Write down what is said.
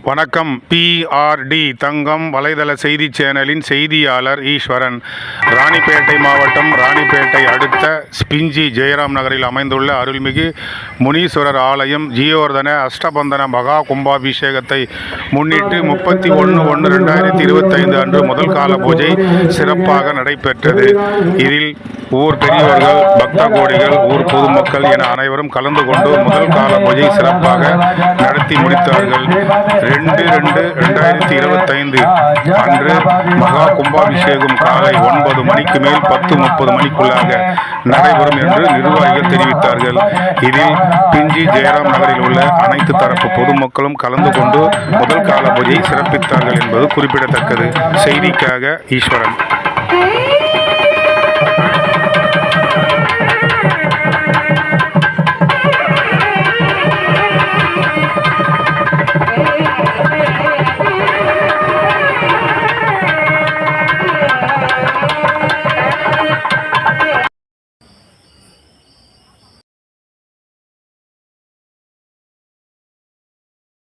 வணக்கம். PRD தங்கம் வலைதள செய்தி சேனலின் செய்தியாளர் ஈஸ்வரன். ராணிப்பேட்டை மாவட்டம் ராணிப்பேட்டை அடுத்த ஸ்பிஞ்சி ஜெயராம் நகரில் அமைந்துள்ள அருள்மிகு முனீஸ்வரர் ஆலயம் ஜீயோர்தன அஷ்டபந்தன மகா கும்பாபிஷேகத்தை முன்னிட்டு 31/1/2025 அன்று முதல் கால பூஜை சிறப்பாக நடைபெற்றது. இதில் ஊர் பெரியோர்கள், பக்த கோடிகள், ஊர் பொதுமக்கள் என அனைவரும் கலந்து கொண்டு முதல் கால பூஜை சிறப்பாக நடத்தி முடித்தார்கள். 2/2/2025 அன்று மகா கும்பாபிஷேகம் காலை 9 மணிக்கு மேல் 10:30 மணிக்குள்ளாக நடைபெறும் என்று நிர்வாகிகள் தெரிவித்தார்கள். இதில் பிஞ்சி ஜெயராம் நகரில் உள்ள அனைத்து தரப்பு பொதுமக்களும் கலந்து கொண்டு முதல் கால பூஜையை சிறப்பித்தார்கள் என்பது குறிப்பிடத்தக்கது. செய்திக்காக ஈஸ்வரன்.